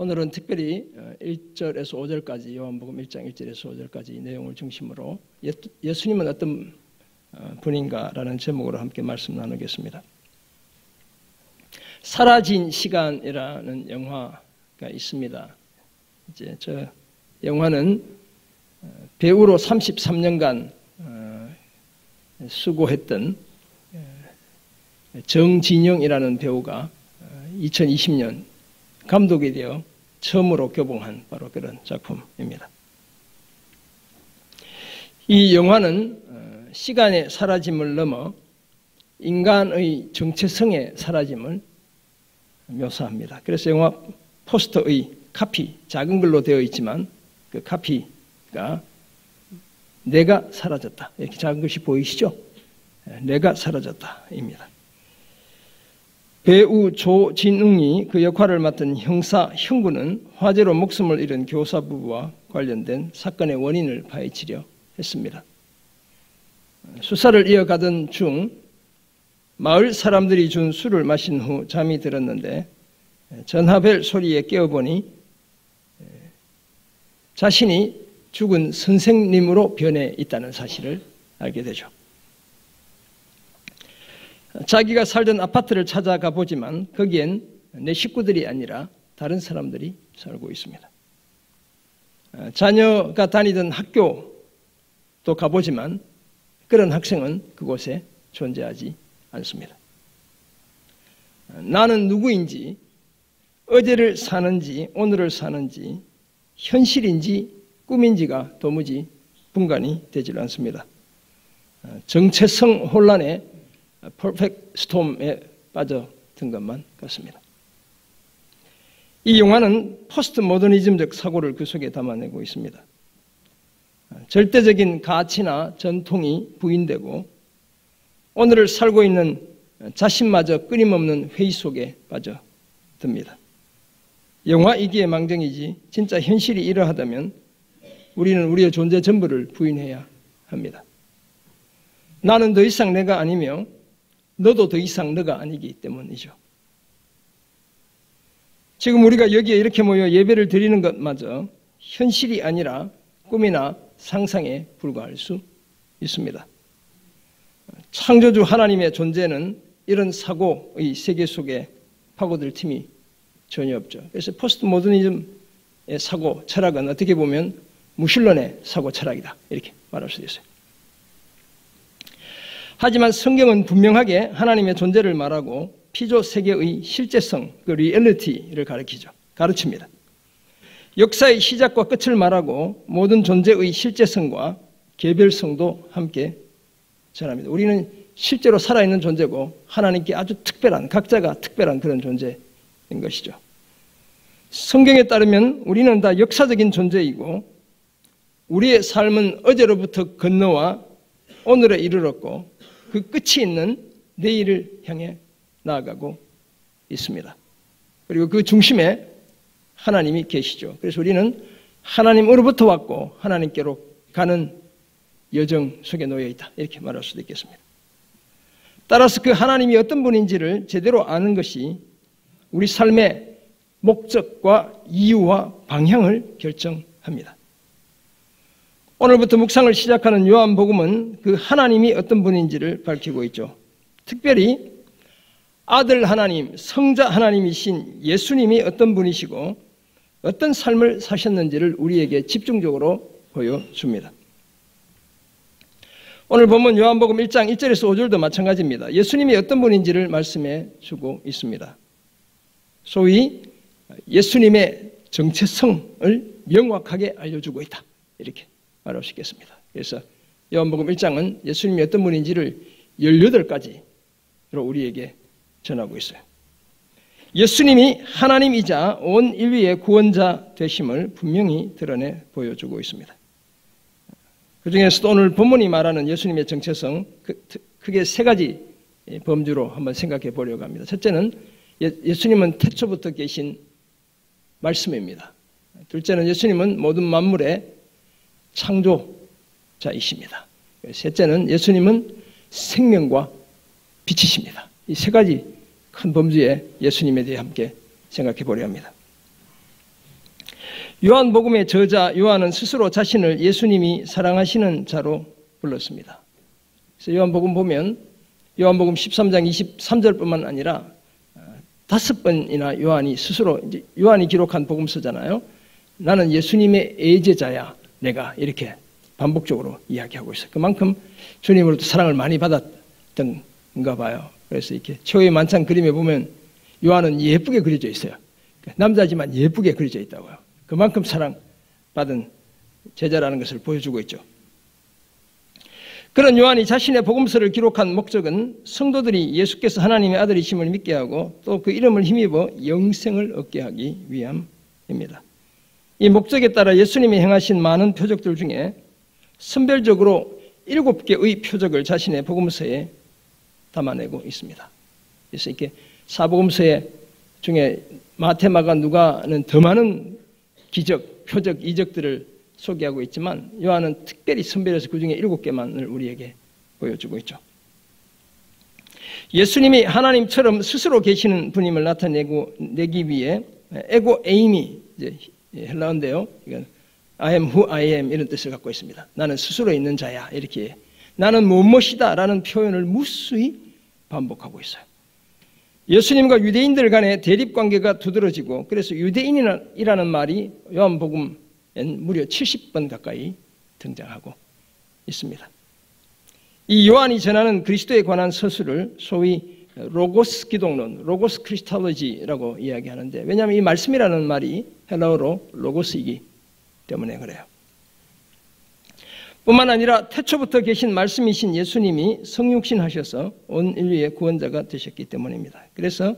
오늘은 특별히 1절에서 5절까지 요한복음 1장 1절에서 5절까지 이 내용을 중심으로 예수님은 어떤 분인가라는 제목으로 함께 말씀 나누겠습니다. 사라진 시간이라는 영화가 있습니다. 이제 저 영화는 배우로 33년간 수고했던 정진영이라는 배우가 2020년 감독이 되어 처음으로 개봉한 바로 그런 작품입니다. 이 영화는 시간의 사라짐을 넘어 인간의 정체성의 사라짐을 묘사합니다. 그래서 영화 포스터의 카피, 작은 글로 되어 있지만 그 카피가 내가 사라졌다. 이렇게 작은 것이 보이시죠? 내가 사라졌다입니다. 배우 조진웅이 그 역할을 맡은 형사 형구는 화재로 목숨을 잃은 교사 부부와 관련된 사건의 원인을 파헤치려 했습니다. 수사를 이어가던 중 마을 사람들이 준 술을 마신 후 잠이 들었는데 전화벨 소리에 깨어보니 자신이 죽은 선생님으로 변해 있다는 사실을 알게 되죠. 자기가 살던 아파트를 찾아가 보지만 거기엔 내 식구들이 아니라 다른 사람들이 살고 있습니다. 자녀가 다니던 학교도 가보지만 그런 학생은 그곳에 존재하지 않습니다. 나는 누구인지, 어제를 사는지 오늘을 사는지 현실인지 꿈인지가 도무지 분간이 되질 않습니다. 정체성 혼란에 퍼펙트 스톰에 빠져든 것만 같습니다. 이 영화는 포스트 모더니즘적 사고를 그 속에 담아내고 있습니다. 절대적인 가치나 전통이 부인되고 오늘을 살고 있는 자신마저 끊임없는 회의 속에 빠져듭니다. 영화 이기의 망정이지 진짜 현실이 이러하다면 우리는 우리의 존재 전부를 부인해야 합니다. 나는 더 이상 내가 아니며 너도 더 이상 너가 아니기 때문이죠. 지금 우리가 여기에 이렇게 모여 예배를 드리는 것마저 현실이 아니라 꿈이나 상상에 불과할 수 있습니다. 창조주 하나님의 존재는 이런 사고의 세계 속에 파고들 틈이 전혀 없죠. 그래서 포스트 모더니즘의 사고 철학은 어떻게 보면 무신론의 사고 철학이다 이렇게 말할 수 있어요. 하지만 성경은 분명하게 하나님의 존재를 말하고 피조 세계의 실제성, 그 리얼리티를 가르칩니다. 역사의 시작과 끝을 말하고 모든 존재의 실제성과 개별성도 함께 전합니다. 우리는 실제로 살아있는 존재고 하나님께 아주 특별한, 각자가 특별한 그런 존재인 것이죠. 성경에 따르면 우리는 다 역사적인 존재이고 우리의 삶은 어제로부터 건너와 오늘에 이르렀고 그 끝이 있는 내일을 향해 나아가고 있습니다. 그리고 그 중심에 하나님이 계시죠. 그래서 우리는 하나님으로부터 왔고 하나님께로 가는 여정 속에 놓여 있다 이렇게 말할 수도 있겠습니다. 따라서 그 하나님이 어떤 분인지를 제대로 아는 것이 우리 삶의 목적과 이유와 방향을 결정합니다. 오늘부터 묵상을 시작하는 요한복음은 그 하나님이 어떤 분인지를 밝히고 있죠. 특별히 아들 하나님, 성자 하나님이신 예수님이 어떤 분이시고 어떤 삶을 사셨는지를 우리에게 집중적으로 보여줍니다. 오늘 보면 요한복음 1장 1절에서 5절도 마찬가지입니다. 예수님이 어떤 분인지를 말씀해 주고 있습니다. 소위 예수님의 정체성을 명확하게 알려주고 있다 이렇게 말할 수 있겠습니다. 그래서 요한복음 1장은 예수님이 어떤 분인지를 18가지로 우리에게 전하고 있어요. 예수님이 하나님이자 온 인류의 구원자 되심을 분명히 드러내 보여주고 있습니다. 그 중에서도 오늘 본문이 말하는 예수님의 정체성 크게 3가지 범주로 한번 생각해 보려고 합니다. 첫째는 예수님은 태초부터 계신 말씀입니다. 둘째는 예수님은 모든 만물의 창조자이십니다. 셋째는 예수님은 생명과 빛이십니다. 이 3가지 큰 범주의 예수님에 대해 함께 생각해 보려 합니다. 요한복음의 저자 요한은 스스로 자신을 예수님이 사랑하시는 자로 불렀습니다. 그래서 요한복음 보면 요한복음 13장 23절뿐만 아니라 5번이나 요한이 스스로, 이제 요한이 기록한 복음서잖아요. 나는 예수님의 애제자야, 내가, 이렇게 반복적으로 이야기하고 있어요. 그만큼 주님으로부터 사랑을 많이 받았던가 봐요. 그래서 이렇게 최후의 만찬 그림에 보면 요한은 예쁘게 그려져 있어요. 남자지만 예쁘게 그려져 있다고요. 그만큼 사랑받은 제자라는 것을 보여주고 있죠. 그런 요한이 자신의 복음서를 기록한 목적은 성도들이 예수께서 하나님의 아들이심을 믿게 하고 또 그 이름을 힘입어 영생을 얻게 하기 위함입니다. 이 목적에 따라 예수님이 행하신 많은 표적들 중에 선별적으로 7개의 표적을 자신의 복음서에 담아내고 있습니다. 그래서 이렇게 사복음서에 중에 마태, 마가, 누가는 더 많은 기적, 표적, 이적들을 소개하고 있지만 요한은 특별히 선별해서 그 중에 7개만을 우리에게 보여주고 있죠. 예수님이 하나님처럼 스스로 계시는 분임을 나타내기 위해 에고 에이미, 이제 헬라어인데요. 이건 I am who I am 이런 뜻을 갖고 있습니다. 나는 스스로 있는 자야, 이렇게. 나는 무엇이다 라는 표현을 무수히 반복하고 있어요. 예수님과 유대인들 간의 대립관계가 두드러지고 그래서 유대인이라는 말이 요한복음엔 무려 70번 가까이 등장하고 있습니다. 이 요한이 전하는 그리스도에 관한 서술을 소위 로고스 기독론, 로고스 크리스톨로지라고 이야기하는데, 왜냐하면 이 말씀이라는 말이 헬라어로 로고스이기 때문에 그래요. 뿐만 아니라 태초부터 계신 말씀이신 예수님이 성육신하셔서 온 인류의 구원자가 되셨기 때문입니다. 그래서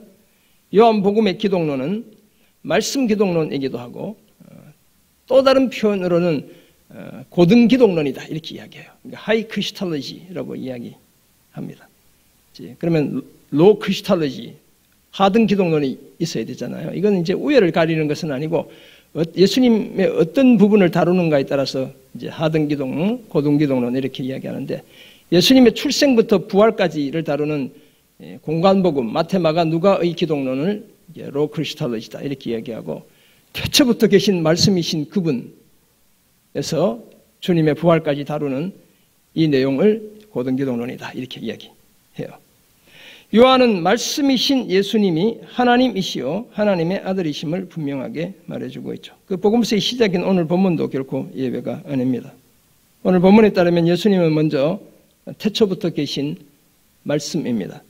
요한복음의 기독론은 말씀 기독론이기도 하고 또 다른 표현으로는 고등 기독론이다, 이렇게 이야기해요. 그러니까 하이 크리스톨로지라고 이야기합니다. 그러면 로 크리스톨로지, 하등 기독론이 있어야 되잖아요. 이건 이제 우열을 가리는 것은 아니고 예수님의 어떤 부분을 다루는가에 따라서 이제 하등 기독론, 고등 기독론 이렇게 이야기하는데, 예수님의 출생부터 부활까지를 다루는 공관복음, 마태, 마가, 누가의 기독론을 로 크리스톨로지다 이렇게 이야기하고, 태초부터 계신 말씀이신 그분에서 주님의 부활까지 다루는 이 내용을 고등 기독론이다 이렇게 이야기해요. 요한은 말씀이신 예수님이 하나님이시요 하나님의 아들이심을 분명하게 말해주고 있죠. 그 복음서의 시작인 오늘 본문도 결코 예외가 아닙니다. 오늘 본문에 따르면 예수님은 먼저 태초부터 계신 말씀입니다.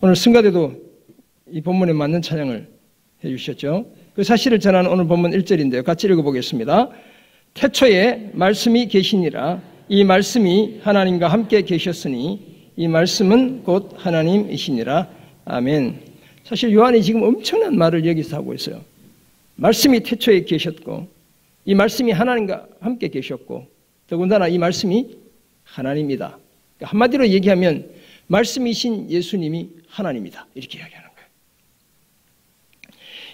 오늘 승가대도 이 본문에 맞는 찬양을 해주셨죠. 그 사실을 전하는 오늘 본문 1절인데요. 같이 읽어보겠습니다. 태초에 말씀이 계시니라. 이 말씀이 하나님과 함께 계셨으니 이 말씀은 곧 하나님이시니라. 아멘. 사실 요한이 지금 엄청난 말을 여기서 하고 있어요. 말씀이 태초에 계셨고 이 말씀이 하나님과 함께 계셨고 더군다나 이 말씀이 하나님이다. 그러니까 한마디로 얘기하면 말씀이신 예수님이 하나님이다, 이렇게 이야기하는 거예요.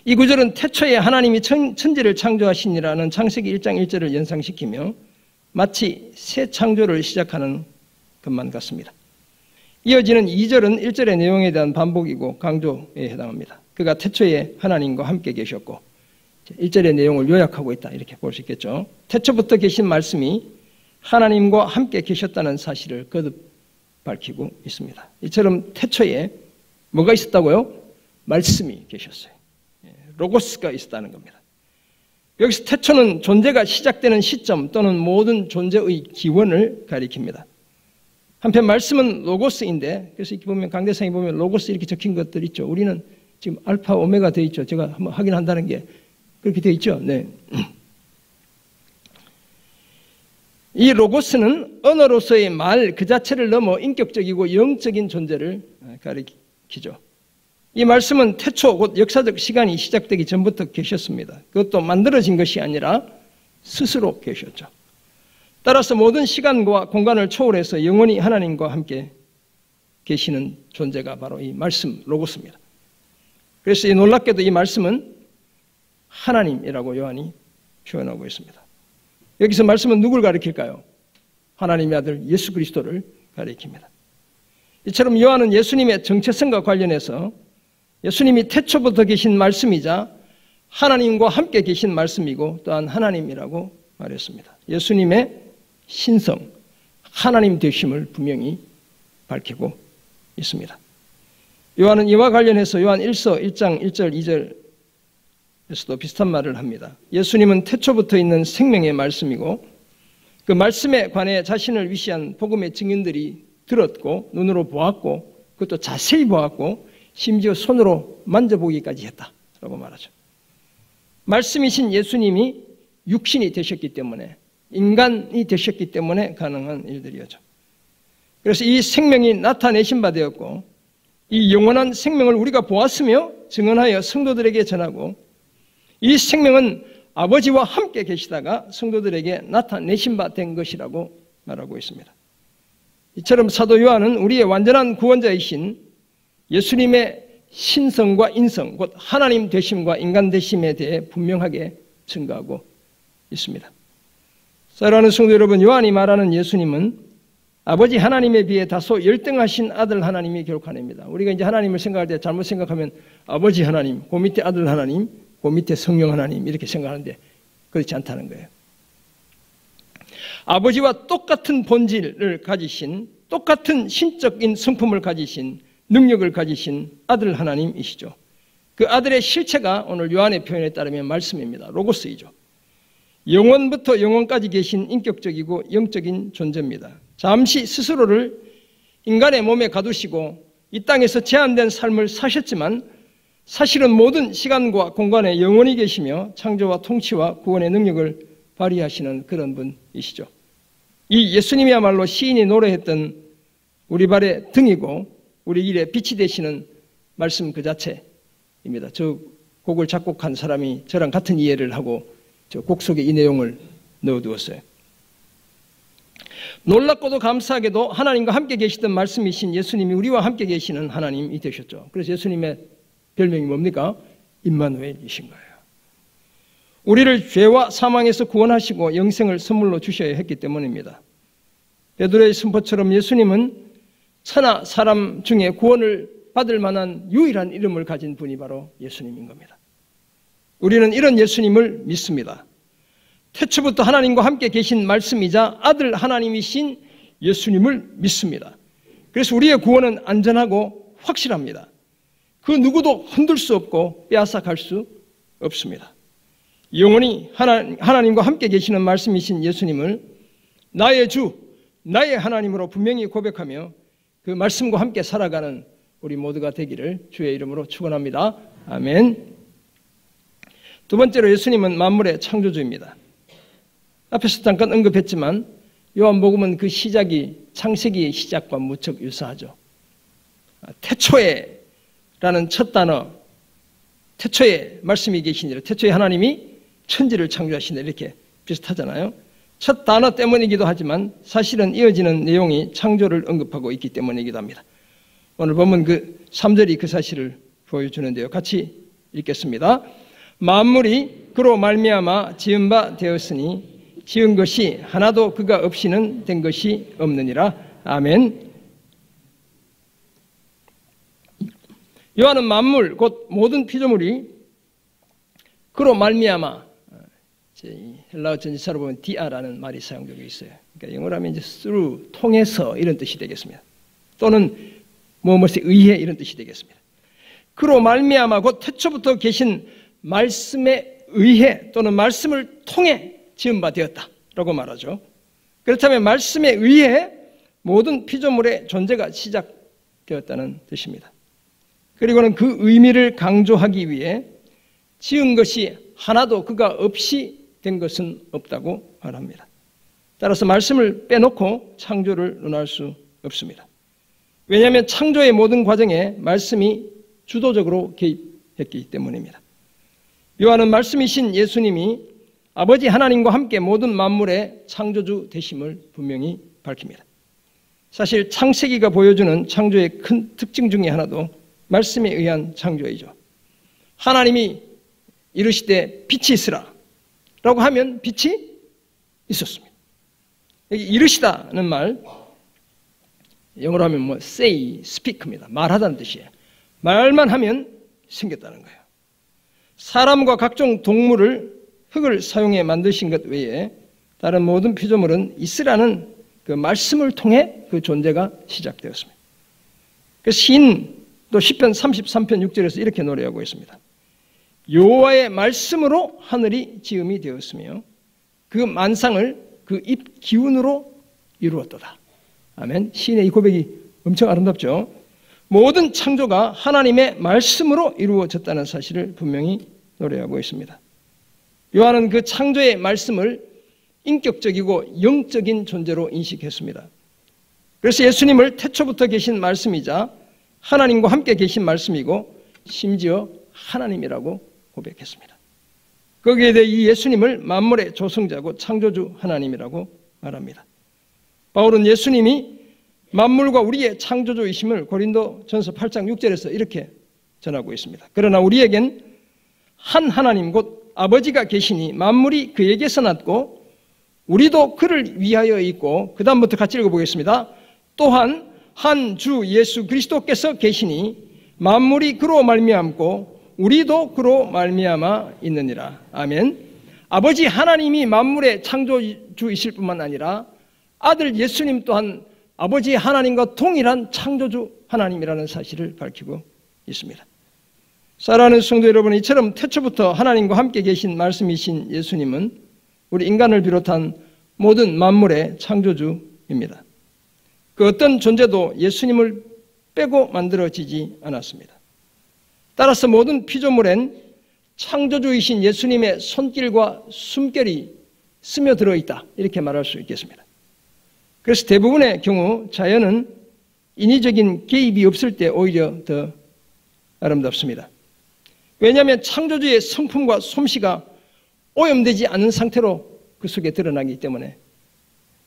이 구절은 태초에 하나님이 천지를 창조하시니라는 창세기 1장 1절을 연상시키며 마치 새 창조를 시작하는 것만 같습니다. 이어지는 2절은 1절의 내용에 대한 반복이고 강조에 해당합니다. 그가 태초에 하나님과 함께 계셨고 1절의 내용을 요약하고 있다, 이렇게 볼 수 있겠죠. 태초부터 계신 말씀이 하나님과 함께 계셨다는 사실을 거듭 밝히고 있습니다. 이처럼 태초에 뭐가 있었다고요? 말씀이 계셨어요. 로고스가 있었다는 겁니다. 여기서 태초는 존재가 시작되는 시점 또는 모든 존재의 기원을 가리킵니다. 한편 말씀은 로고스인데, 그래서 이렇게 보면 강대상에 보면 로고스 이렇게 적힌 것들 있죠. 우리는 지금 알파 오메가 되어 있죠. 제가 한번 확인한다는 게 그렇게 되어 있죠. 네. 이 로고스는 언어로서의 말 그 자체를 넘어 인격적이고 영적인 존재를 가리키죠. 이 말씀은 태초 곧 역사적 시간이 시작되기 전부터 계셨습니다. 그것도 만들어진 것이 아니라 스스로 계셨죠. 따라서 모든 시간과 공간을 초월해서 영원히 하나님과 함께 계시는 존재가 바로 이 말씀 로고스입니다. 그래서 이 놀랍게도 이 말씀은 하나님이라고 요한이 표현하고 있습니다. 여기서 말씀은 누굴 가리킬까요? 하나님의 아들 예수 그리스도를 가리킵니다. 이처럼 요한은 예수님의 정체성과 관련해서 예수님이 태초부터 계신 말씀이자 하나님과 함께 계신 말씀이고 또한 하나님이라고 말했습니다. 예수님의 신성, 하나님 되심을 분명히 밝히고 있습니다. 요한은 이와 관련해서 요한 1서 1장 1절 2절에서도 비슷한 말을 합니다. 예수님은 태초부터 있는 생명의 말씀이고 그 말씀에 관해 자신을 위시한 복음의 증인들이 들었고 눈으로 보았고 그것도 자세히 보았고 심지어 손으로 만져보기까지 했다라고 말하죠. 말씀이신 예수님이 육신이 되셨기 때문에 인간이 되셨기 때문에 가능한 일들이었죠. 그래서 이 생명이 나타내신 바 되었고 이 영원한 생명을 우리가 보았으며 증언하여 성도들에게 전하고 이 생명은 아버지와 함께 계시다가 성도들에게 나타내신 바 된 것이라고 말하고 있습니다. 이처럼 사도 요한은 우리의 완전한 구원자이신 예수님의 신성과 인성, 곧 하나님 되심과 인간 되심에 대해 분명하게 증거하고 있습니다. 사랑하는 성도 여러분, 요한이 말하는 예수님은 아버지 하나님에 비해 다소 열등하신 아들 하나님이 기록하냅니다. 우리가 이제 하나님을 생각할 때 잘못 생각하면 아버지 하나님, 그 밑에 아들 하나님, 그 밑에 성령 하나님 이렇게 생각하는데 그렇지 않다는 거예요. 아버지와 똑같은 본질을 가지신, 똑같은 신적인 성품을 가지신, 능력을 가지신 아들 하나님이시죠. 그 아들의 실체가 오늘 요한의 표현에 따르면 말씀입니다. 로고스이죠. 영원부터 영원까지 계신 인격적이고 영적인 존재입니다. 잠시 스스로를 인간의 몸에 가두시고 이 땅에서 제한된 삶을 사셨지만 사실은 모든 시간과 공간에 영원히 계시며 창조와 통치와 구원의 능력을 발휘하시는 그런 분이시죠. 이 예수님이야말로 시인이 노래했던 우리 발의 등이고 우리 길에 빛이 되시는 말씀 그 자체입니다. 저 곡을 작곡한 사람이 저랑 같은 이해를 하고 저 곡 속에 이 내용을 넣어두었어요. 놀랍고도 감사하게도 하나님과 함께 계시던 말씀이신 예수님이 우리와 함께 계시는 하나님이 되셨죠. 그래서 예수님의 별명이 뭡니까? 임마누엘이신 거예요. 우리를 죄와 사망에서 구원하시고 영생을 선물로 주셔야 했기 때문입니다. 베드로의 선포처럼 예수님은 천하 사람 중에 구원을 받을 만한 유일한 이름을 가진 분이 바로 예수님인 겁니다. 우리는 이런 예수님을 믿습니다. 태초부터 하나님과 함께 계신 말씀이자 아들 하나님이신 예수님을 믿습니다. 그래서 우리의 구원은 안전하고 확실합니다. 그 누구도 흔들 수 없고 빼앗아갈 수 없습니다. 영원히 하나님과 함께 계시는 말씀이신 예수님을 나의 주, 나의 하나님으로 분명히 고백하며 그 말씀과 함께 살아가는 우리 모두가 되기를 주의 이름으로 축원합니다. 아멘. 두 번째로 예수님은 만물의 창조주입니다. 앞에서 잠깐 언급했지만 요한복음은 그 시작이 창세기의 시작과 무척 유사하죠. 태초에라는 첫 단어, 태초에 말씀이 계시니라, 태초에 하나님이 천지를 창조하시니라 이렇게 비슷하잖아요. 첫 단어 때문이기도 하지만 사실은 이어지는 내용이 창조를 언급하고 있기 때문이기도 합니다. 오늘 보면 그 3절이 그 사실을 보여주는데요. 같이 읽겠습니다. 만물이 그로 말미암아 지은 바 되었으니 지은 것이 하나도 그가 없이는 된 것이 없느니라. 아멘. 요한은 만물 곧 모든 피조물이 그로 말미암아, 헬라어 전지사로 보면 디아라는 말이 사용되고 있어요. 그러니까 영어로 하면 이제 through, 통해서 이런 뜻이 되겠습니다. 또는 무엇에 의해 이런 뜻이 되겠습니다. 그로 말미암아 곧 태초부터 계신 말씀에 의해 또는 말씀을 통해 지은 바 되었다라고 말하죠. 그렇다면 말씀에 의해 모든 피조물의 존재가 시작되었다는 뜻입니다. 그리고는 그 의미를 강조하기 위해 지은 것이 하나도 그가 없이 된 것은 없다고 말합니다. 따라서 말씀을 빼놓고 창조를 논할 수 없습니다. 왜냐하면 창조의 모든 과정에 말씀이 주도적으로 개입했기 때문입니다. 요한은 말씀이신 예수님이 아버지 하나님과 함께 모든 만물의 창조주 되심을 분명히 밝힙니다. 사실 창세기가 보여주는 창조의 큰 특징 중에 하나도 말씀에 의한 창조이죠. 하나님이 이르시되 빛이 있으라 라고 하면 빛이 있었습니다. 여기 이르시다는 말, 영어로 하면 say, speak입니다. 말하다는 뜻이에요. 말만 하면 생겼다는 거예요. 사람과 각종 동물을 흙을 사용해 만드신 것 외에 다른 모든 피조물은 있으라는 그 말씀을 통해 그 존재가 시작되었습니다. 그 시인도 시편 33편 6절에서 이렇게 노래하고 있습니다. 여호와의 말씀으로 하늘이 지음이 되었으며 그 만상을 그 입 기운으로 이루었도다. 아멘. 시인의 이 고백이 엄청 아름답죠. 모든 창조가 하나님의 말씀으로 이루어졌다는 사실을 분명히 노래하고 있습니다. 요한은 그 창조의 말씀을 인격적이고 영적인 존재로 인식했습니다. 그래서 예수님을 태초부터 계신 말씀이자 하나님과 함께 계신 말씀이고 심지어 하나님이라고 고백했습니다. 거기에 대해 이 예수님을 만물의 조성자고 창조주 하나님이라고 말합니다. 바울은 예수님이 만물과 우리의 창조주이심을 고린도전서 8장 6절에서 이렇게 전하고 있습니다. 그러나 우리에겐 한 하나님 곧 아버지가 계시니 만물이 그에게서 났고 우리도 그를 위하여 있고, 그 다음부터 같이 읽어보겠습니다. 또한 한 주 예수 그리스도께서 계시니 만물이 그로 말미암고 우리도 그로 말미암아 있느니라. 아멘. 아버지 하나님이 만물의 창조주이실 뿐만 아니라 아들 예수님 또한 아버지 하나님과 동일한 창조주 하나님이라는 사실을 밝히고 있습니다. 사랑하는 성도 여러분, 이처럼 태초부터 하나님과 함께 계신 말씀이신 예수님은 우리 인간을 비롯한 모든 만물의 창조주입니다. 그 어떤 존재도 예수님을 빼고 만들어지지 않았습니다. 따라서 모든 피조물엔 창조주이신 예수님의 손길과 숨결이 스며들어 있다, 이렇게 말할 수 있겠습니다. 그래서 대부분의 경우 자연은 인위적인 개입이 없을 때 오히려 더 아름답습니다. 왜냐하면 창조주의 성품과 솜씨가 오염되지 않은 상태로 그 속에 드러나기 때문에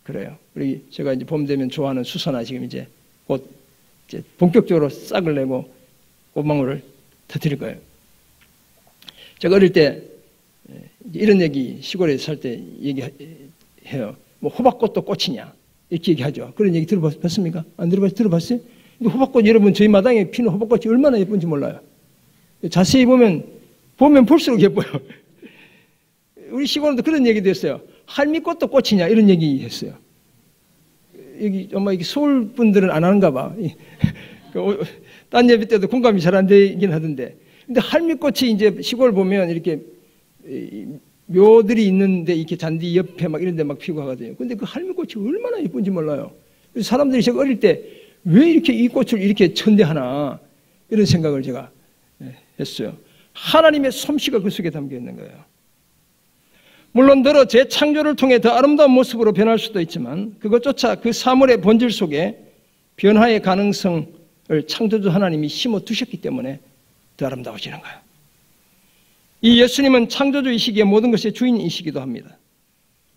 그래요. 우리 제가 이제 봄 되면 좋아하는 수선화 지금 이제 곧 이제 본격적으로 싹을 내고 꽃망울을 터뜨릴 거예요. 제가 어릴 때 이런 얘기 시골에 살 때 얘기해요. 뭐 호박꽃도 꽃이냐 이렇게 얘기하죠. 그런 얘기 들어봤습니까? 안 들어봤어요? 호박꽃, 여러분 저희 마당에 피는 호박꽃이 얼마나 예쁜지 몰라요. 자세히 보면 볼수록 예뻐요. 우리 시골에도 그런 얘기도 했어요. 할미꽃도 꽃이냐 이런 얘기 했어요. 여기 아마 서울 분들은 안 하는가 봐. 딴 예배 때도 공감이 잘 안 되긴 하던데. 근데 할미꽃이 이제 시골 보면 이렇게 묘들이 있는데 이렇게 잔디 옆에 막 이런 데 막 피고 하거든요. 근데 그 할미꽃이 얼마나 예쁜지 몰라요. 그래서 사람들이 제가 어릴 때 왜 이렇게 이 꽃을 이렇게 천대하나 이런 생각을 제가 했어요. 하나님의 솜씨가 그 속에 담겨 있는 거예요. 물론 더러 재창조를 통해 더 아름다운 모습으로 변할 수도 있지만 그것조차 그 사물의 본질 속에 변화의 가능성을 창조주 하나님이 심어 두셨기 때문에 더 아름다워지는 거예요. 이 예수님은 창조주이시기에 모든 것의 주인이시기도 합니다.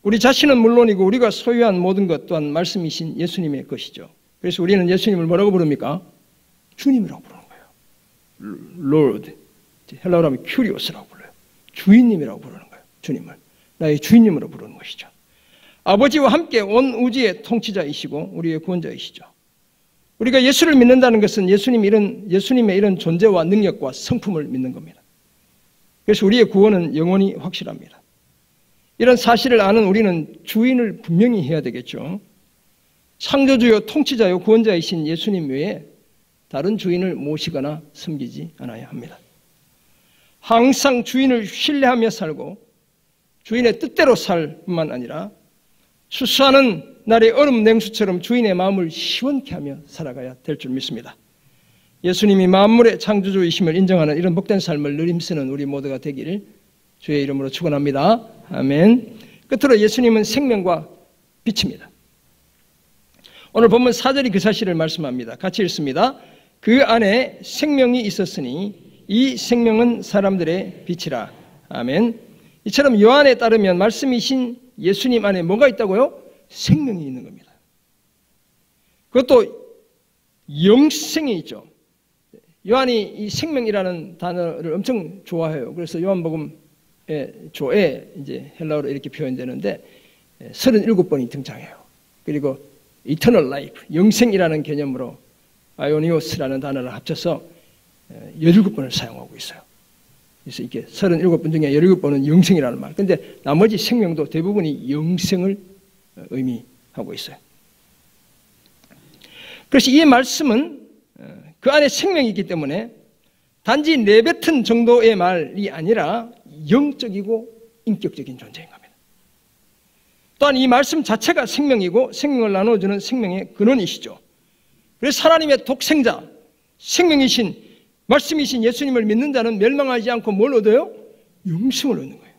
우리 자신은 물론이고 우리가 소유한 모든 것 또한 말씀이신 예수님의 것이죠. 그래서 우리는 예수님을 뭐라고 부릅니까? 주님이라고 부르는 거예요. Lord, 헬라어로 하면 큐리오스라고 불러요. 주인님이라고 부르는 거예요. 주님을 나의 주인님으로 부르는 것이죠. 아버지와 함께 온 우주의 통치자이시고 우리의 구원자이시죠. 우리가 예수를 믿는다는 것은 예수님의 이런 존재와 능력과 성품을 믿는 겁니다. 그래서 우리의 구원은 영원히 확실합니다. 이런 사실을 아는 우리는 주인을 분명히 해야 되겠죠. 창조주요 통치자요 구원자이신 예수님 외에 다른 주인을 모시거나 섬기지 않아야 합니다. 항상 주인을 신뢰하며 살고 주인의 뜻대로 살 뿐만 아니라 추수하는 날의 얼음 냉수처럼 주인의 마음을 시원케 하며 살아가야 될 줄 믿습니다. 예수님이 만물의 창조주이심을 인정하는 이런 복된 삶을 누림쓰는 우리 모두가 되기를 주의 이름으로 축원합니다. 아멘. 끝으로 예수님은 생명과 빛입니다. 오늘 본문 4절이 그 사실을 말씀합니다. 같이 읽습니다. 그 안에 생명이 있었으니 이 생명은 사람들의 빛이라. 아멘. 이처럼 요한에 따르면 말씀이신 예수님 안에 뭐가 있다고요? 생명이 있는 겁니다. 그것도 영생이 있죠. 요한이 이 생명이라는 단어를 엄청 좋아해요. 그래서 요한복음의 조에 이제 헬라어로 이렇게 표현되는데 37번이 등장해요. 그리고 eternal life, 영생이라는 개념으로 아이오니오스라는 단어를 합쳐서 17번을 사용하고 있어요. 그래서 이렇게 37번 중에 17번은 영생이라는 말. 근데 나머지 생명도 대부분이 영생을 의미하고 있어요. 그래서 이 말씀은 그 안에 생명이 있기 때문에 단지 내뱉은 정도의 말이 아니라 영적이고 인격적인 존재인 겁니다. 또한 이 말씀 자체가 생명이고 생명을 나눠주는 생명의 근원이시죠. 그래서 하나님의 독생자, 생명이신 말씀이신 예수님을 믿는 자는 멸망하지 않고 뭘 얻어요? 영생을 얻는 거예요.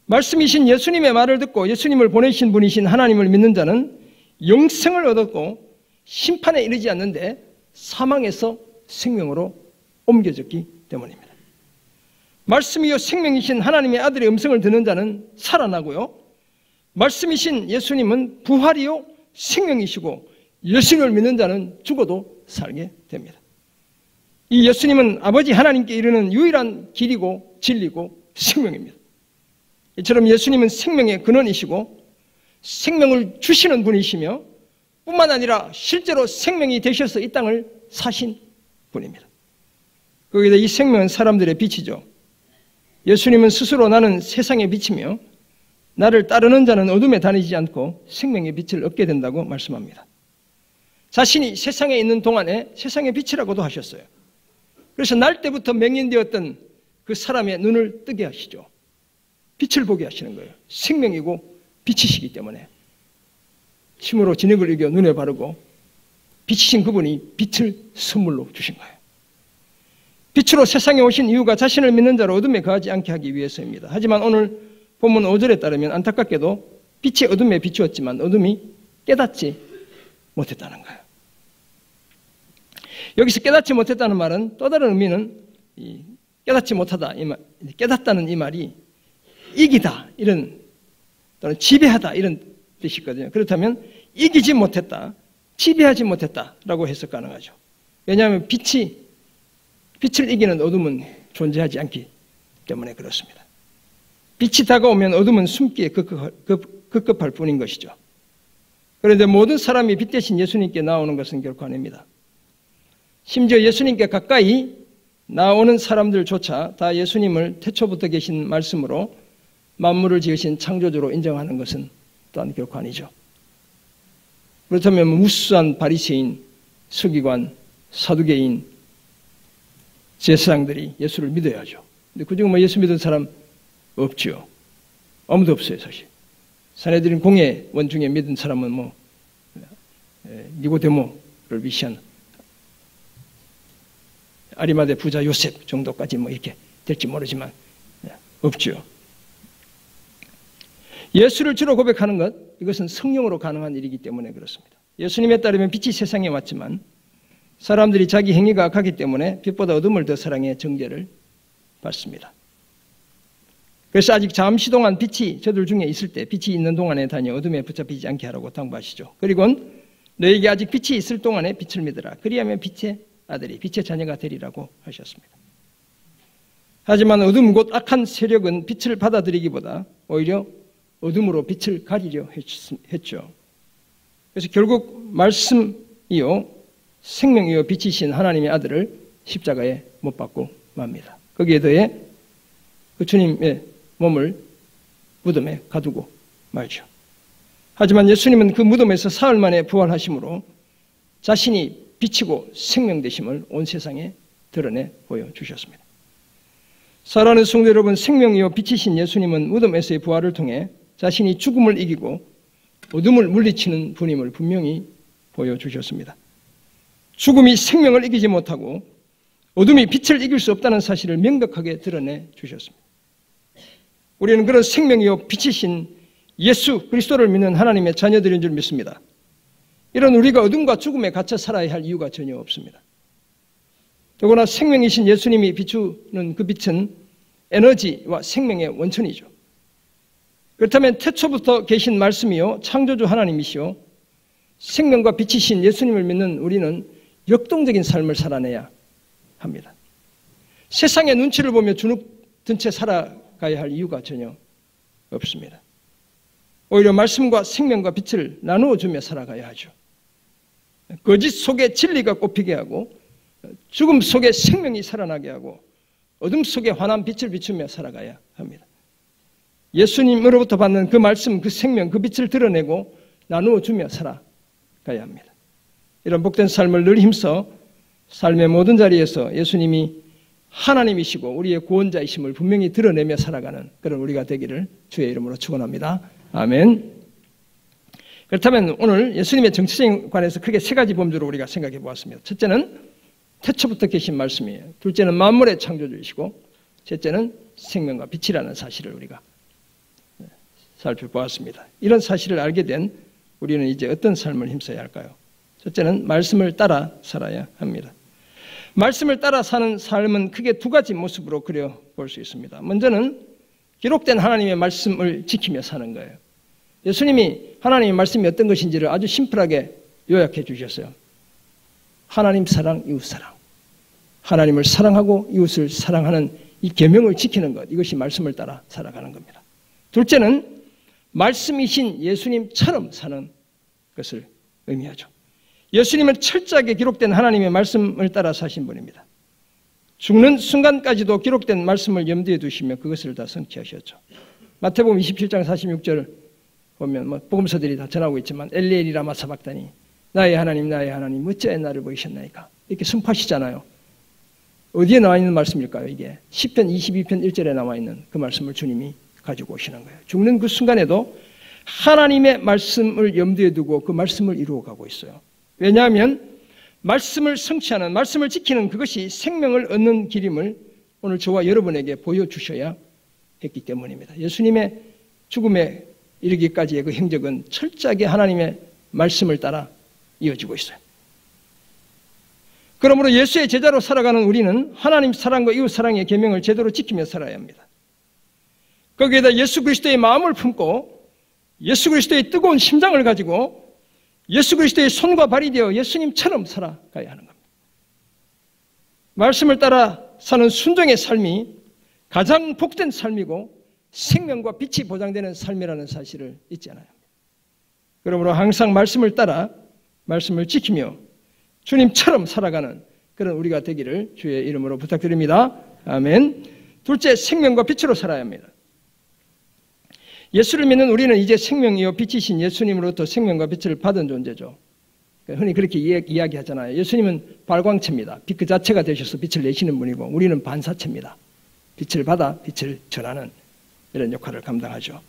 말씀이신 예수님의 말을 듣고 예수님을 보내신 분이신 하나님을 믿는 자는 영생을 얻었고 심판에 이르지 않는데 사망에서 생명으로 옮겨졌기 때문입니다. 말씀이요 생명이신 하나님의 아들의 음성을 듣는 자는 살아나고요. 말씀이신 예수님은 부활이요 생명이시고 예수님을 믿는 자는 죽어도 살게 됩니다. 이 예수님은 아버지 하나님께 이르는 유일한 길이고 진리고 생명입니다. 이처럼 예수님은 생명의 근원이시고 생명을 주시는 분이시며 뿐만 아니라 실제로 생명이 되셔서 이 땅을 사신 분입니다. 거기다 이 생명은 사람들의 빛이죠. 예수님은 스스로 나는 세상의 빛이며 나를 따르는 자는 어둠에 다니지 않고 생명의 빛을 얻게 된다고 말씀합니다. 자신이 세상에 있는 동안에 세상의 빛이라고도 하셨어요. 그래서 날 때부터 맹인되었던 그 사람의 눈을 뜨게 하시죠. 빛을 보게 하시는 거예요. 생명이고 빛이시기 때문에 침으로 진흙을 이겨 눈에 바르고 빛이신 그분이 빛을 선물로 주신 거예요. 빛으로 세상에 오신 이유가 자신을 믿는 자로 어둠에 거하지 않게 하기 위해서입니다. 하지만 오늘 본문 5절에 따르면 안타깝게도 빛이 어둠에 비추었지만 어둠이 깨닫지 못했다는 거예요. 여기서 깨닫지 못했다는 말은 또 다른 의미는 깨닫지 못하다, 깨닫다는 이 말이 이기다 이런 또는 지배하다 이런 뜻이 있거든요. 그렇다면 이기지 못했다, 지배하지 못했다라고 해석 가능하죠. 왜냐하면 빛을 이기는 어둠은 존재하지 않기 때문에 그렇습니다. 빛이 다가오면 어둠은 숨기에 급급할 뿐인 것이죠. 그런데 모든 사람이 빛 대신 예수님께 나오는 것은 결코 아닙니다. 심지어 예수님께 가까이 나오는 사람들조차 다 예수님을 태초부터 계신 말씀으로 만물을 지으신 창조주로 인정하는 것은 또한 결코 아니죠. 그렇다면 무수한 바리새인, 서기관, 사두개인, 제사장들이 예수를 믿어야죠. 근데 그중에 뭐 예수 믿은 사람 없죠. 아무도 없어요, 사실. 사내들인 공예원 중에 믿은 사람은 뭐 니고데모를 위시한 아리마대 부자 요셉 정도까지 뭐 이렇게 될지 모르지만 없죠. 예수를 주로 고백하는 것, 이것은 성령으로 가능한 일이기 때문에 그렇습니다. 예수님에 따르면 빛이 세상에 왔지만 사람들이 자기 행위가 악하기 때문에 빛보다 어둠을 더 사랑해 정죄를 받습니다. 그래서 아직 잠시 동안 빛이 저들 중에 있을 때 빛이 있는 동안에 다녀 어둠에 붙잡히지 않게 하라고 당부하시죠. 그리고는 너에게 아직 빛이 있을 동안에 빛을 믿으라. 그리하면 빛의 아들이 빛의 자녀가 되리라고 하셨습니다. 하지만 어둠 곧 악한 세력은 빛을 받아들이기보다 오히려 어둠으로 빛을 가리려 했죠. 그래서 결국 말씀이요 생명이요 빛이신 하나님의 아들을 십자가에 못 박고 맙니다. 거기에 더해 그 주님의 몸을 무덤에 가두고 말죠. 하지만 예수님은 그 무덤에서 사흘 만에 부활하심으로 자신이 빛이고 생명 되심을 온 세상에 드러내 보여주셨습니다. 사랑하는 성도 여러분, 생명이요 빛이신 예수님은 무덤에서의 부활을 통해 자신이 죽음을 이기고 어둠을 물리치는 분임을 분명히 보여주셨습니다. 죽음이 생명을 이기지 못하고 어둠이 빛을 이길 수 없다는 사실을 명백하게 드러내 주셨습니다. 우리는 그런 생명이요 빛이신 예수 그리스도를 믿는 하나님의 자녀들인 줄 믿습니다. 이런 우리가 어둠과 죽음에 갇혀 살아야 할 이유가 전혀 없습니다. 더구나 생명이신 예수님이 비추는 그 빛은 에너지와 생명의 원천이죠. 그렇다면 태초부터 계신 말씀이요 창조주 하나님이시요 생명과 빛이신 예수님을 믿는 우리는 역동적인 삶을 살아내야 합니다. 세상의 눈치를 보며 주눅 든 채 살아가야 할 이유가 전혀 없습니다. 오히려 말씀과 생명과 빛을 나누어 주며 살아가야 하죠. 거짓 속에 진리가 꼽히게 하고 죽음 속에 생명이 살아나게 하고 어둠 속에 환한 빛을 비추며 살아가야 합니다. 예수님으로부터 받는 그 말씀, 그 생명, 그 빛을 드러내고 나누어 주며 살아가야 합니다. 이런 복된 삶을 늘 힘써 삶의 모든 자리에서 예수님이 하나님이시고 우리의 구원자이심을 분명히 드러내며 살아가는 그런 우리가 되기를 주의 이름으로 축원합니다. 아멘. 그렇다면 오늘 예수님의 정치에 관해서 크게 세 가지 범주로 우리가 생각해 보았습니다. 첫째는 태초부터 계신 말씀이에요. 둘째는 만물의 창조주이시고 셋째는 생명과 빛이라는 사실을 우리가 살펴보았습니다. 이런 사실을 알게 된 우리는 이제 어떤 삶을 힘써야 할까요? 첫째는 말씀을 따라 살아야 합니다. 말씀을 따라 사는 삶은 크게 두 가지 모습으로 그려볼 수 있습니다. 먼저는 기록된 하나님의 말씀을 지키며 사는 거예요. 예수님이 하나님의 말씀이 어떤 것인지를 아주 심플하게 요약해 주셨어요. 하나님 사랑, 이웃 사랑. 하나님을 사랑하고 이웃을 사랑하는 이 계명을 지키는 것, 이것이 말씀을 따라 살아가는 겁니다. 둘째는 말씀이신 예수님처럼 사는 것을 의미하죠. 예수님은 철저하게 기록된 하나님의 말씀을 따라 사신 분입니다. 죽는 순간까지도 기록된 말씀을 염두에 두시며 그것을 다 성취하셨죠. 마태복음 27장 46절 보면 복음서들이 다 전하고 있지만 엘리엘이 라마 사박다니 나의 하나님 어찌하여 나를 버리셨나이까 이렇게 선포하시잖아요. 어디에 나와 있는 말씀일까요? 이게 시편 22편 1절에 나와 있는 그 말씀을 주님이 가지고 오시는 거예요. 죽는 그 순간에도 하나님의 말씀을 염두에 두고 그 말씀을 이루어가고 있어요. 왜냐하면 말씀을 성취하는, 말씀을 지키는 그것이 생명을 얻는 길임을 오늘 저와 여러분에게 보여주셔야 했기 때문입니다. 예수님의 죽음에 이르기까지의 그 행적은 철저하게 하나님의 말씀을 따라 이어지고 있어요. 그러므로 예수의 제자로 살아가는 우리는 하나님 사랑과 이웃 사랑의 계명을 제대로 지키며 살아야 합니다. 거기에다 예수 그리스도의 마음을 품고 예수 그리스도의 뜨거운 심장을 가지고 예수 그리스도의 손과 발이 되어 예수님처럼 살아가야 하는 겁니다. 말씀을 따라 사는 순종의 삶이 가장 복된 삶이고 생명과 빛이 보장되는 삶이라는 사실을 잊지 않아야 합니다. 그러므로 항상 말씀을 따라 말씀을 지키며 주님처럼 살아가는 그런 우리가 되기를 주의 이름으로 부탁드립니다. 아멘. 둘째, 생명과 빛으로 살아야 합니다. 예수를 믿는 우리는 이제 생명이요 빛이신 예수님으로부터 생명과 빛을 받은 존재죠. 흔히 그렇게 이야기하잖아요. 예수님은 발광체입니다. 빛 그 자체가 되셔서 빛을 내시는 분이고 우리는 반사체입니다. 빛을 받아 빛을 전하는 이런 역할을 감당하죠.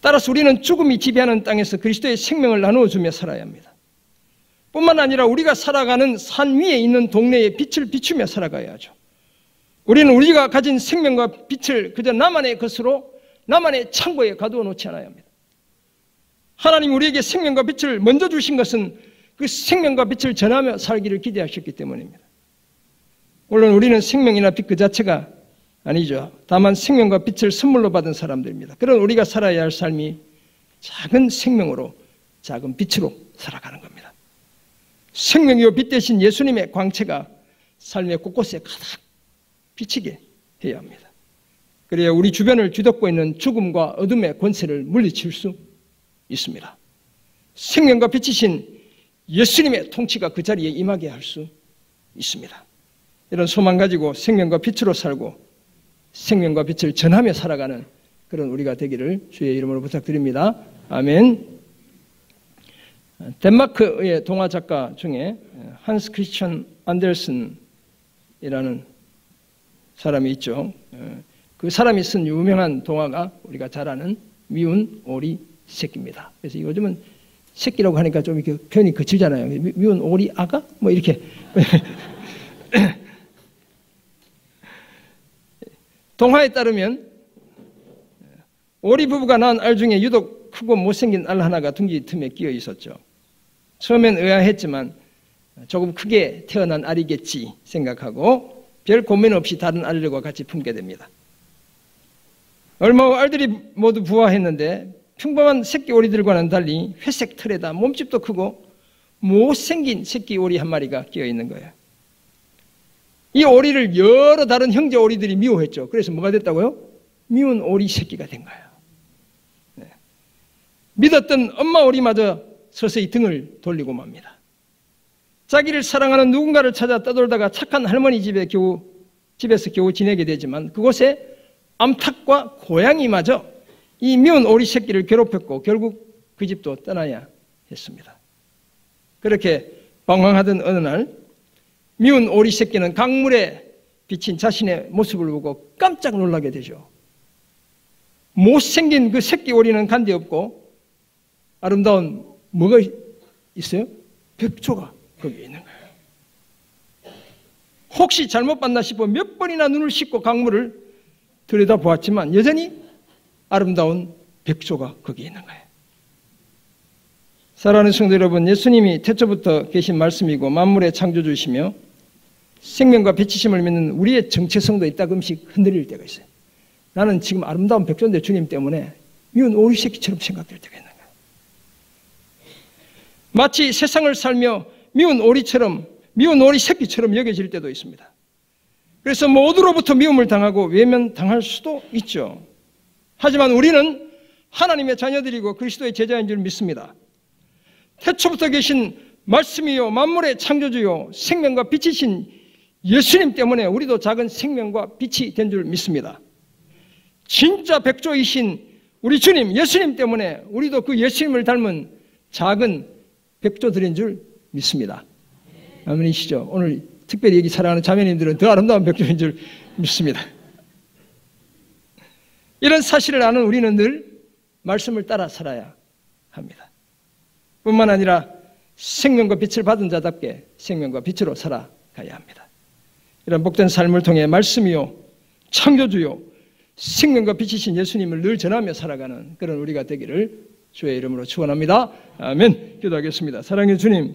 따라서 우리는 죽음이 지배하는 땅에서 그리스도의 생명을 나누어주며 살아야 합니다. 뿐만 아니라 우리가 살아가는 산 위에 있는 동네에 빛을 비추며 살아가야 하죠. 우리는 우리가 가진 생명과 빛을 그저 나만의 것으로 나만의 창고에 가두어 놓지 않아야 합니다. 하나님 우리에게 생명과 빛을 먼저 주신 것은 그 생명과 빛을 전하며 살기를 기대하셨기 때문입니다. 물론 우리는 생명이나 빛 그 자체가 아니죠. 다만 생명과 빛을 선물로 받은 사람들입니다. 그런 우리가 살아야 할 삶이 작은 생명으로 작은 빛으로 살아가는 겁니다. 생명이요 빛 대신 예수님의 광채가 삶의 곳곳에 가득 비치게 해야 합니다. 그래야 우리 주변을 뒤덮고 있는 죽음과 어둠의 권세를 물리칠 수 있습니다. 생명과 빛이신 예수님의 통치가 그 자리에 임하게 할 수 있습니다. 이런 소망 가지고 생명과 빛으로 살고 생명과 빛을 전하며 살아가는 그런 우리가 되기를 주의 이름으로 부탁드립니다. 아멘. 덴마크의 동화 작가 중에 한스 크리스천 안델슨이라는 사람이 있죠. 그 사람이 쓴 유명한 동화가 우리가 잘 아는 미운 오리 새끼입니다. 그래서 요즘은 새끼라고 하니까 좀 이렇게 표현이 거칠잖아요. 미운 오리 아가? 뭐 이렇게. 동화에 따르면 오리 부부가 낳은 알 중에 유독 크고 못생긴 알 하나가 둥지 틈에 끼어 있었죠. 처음엔 의아했지만 조금 크게 태어난 알이겠지 생각하고 별 고민 없이 다른 알들과 같이 품게 됩니다. 얼마 후 알들이 모두 부화했는데 평범한 새끼 오리들과는 달리 회색 털에다 몸집도 크고 못생긴 새끼 오리 한 마리가 끼어 있는 거예요. 이 오리를 여러 다른 형제 오리들이 미워했죠. 그래서 뭐가 됐다고요? 미운 오리 새끼가 된 거예요. 네. 믿었던 엄마 오리마저 서서히 등을 돌리고 맙니다. 자기를 사랑하는 누군가를 찾아 떠돌다가 착한 할머니 집에 겨우 집에서 겨우 지내게 되지만 그곳에 암탉과 고양이마저 이 미운 오리 새끼를 괴롭혔고 결국 그 집도 떠나야 했습니다. 그렇게 방황하던 어느 날 미운 오리 새끼는 강물에 비친 자신의 모습을 보고 깜짝 놀라게 되죠. 못생긴 그 새끼 오리는 간데없고 아름다운 뭐가 있어요? 백조가 거기에 있는 거예요. 혹시 잘못 봤나 싶어 몇 번이나 눈을 씻고 강물을 들여다보았지만 여전히 아름다운 백조가 거기에 있는 거예요. 사랑하는 성도 여러분, 예수님이 태초부터 계신 말씀이고 만물의 창조주시며 생명과 빛이심을 믿는 우리의 정체성도 이따금씩 흔들릴 때가 있어요. 나는 지금 아름다운 백조인데 주님 때문에 미운 오리 새끼처럼 생각될 때가 있는 거예요. 마치 세상을 살며 미운 오리 새끼처럼 여겨질 때도 있습니다. 그래서 모두로부터 미움을 당하고 외면당할 수도 있죠. 하지만 우리는 하나님의 자녀들이고 그리스도의 제자인 줄 믿습니다. 태초부터 계신 말씀이요 만물의 창조주요 생명과 빛이신 예수님 때문에 우리도 작은 생명과 빛이 된 줄 믿습니다. 진짜 백조이신 우리 주님 예수님 때문에 우리도 그 예수님을 닮은 작은 백조들인 줄 믿습니다. 아멘이시죠? 오늘 특별히 여기 사랑하는 자매님들은 더 아름다운 백조인 줄 믿습니다. 이런 사실을 아는 우리는 늘 말씀을 따라 살아야 합니다. 뿐만 아니라 생명과 빛을 받은 자답게 생명과 빛으로 살아가야 합니다. 이런 복된 삶을 통해 말씀이요 창조주요 생명과 빛이신 예수님을 늘 전하며 살아가는 그런 우리가 되기를 주의 이름으로 축원합니다. 아멘. 기도하겠습니다. 사랑의 주님,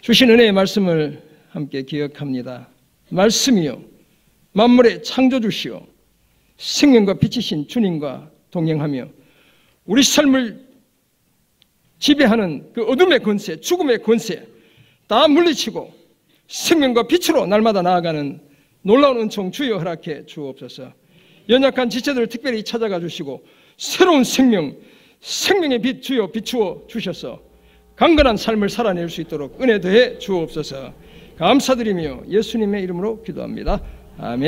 주신 은혜의 말씀을 함께 기억합니다. 말씀이요 만물의 창조주시요 생명과 빛이신 주님과 동행하며 우리 삶을 지배하는 그 어둠의 권세, 죽음의 권세 다 물리치고 생명과 빛으로 날마다 나아가는 놀라운 은총 주여 허락해 주옵소서. 연약한 지체들을 특별히 찾아가 주시고 새로운 생명의 빛 주여 비추어 주셔서 강건한 삶을 살아낼 수 있도록 은혜 더해 주옵소서. 감사드리며 예수님의 이름으로 기도합니다. 아멘.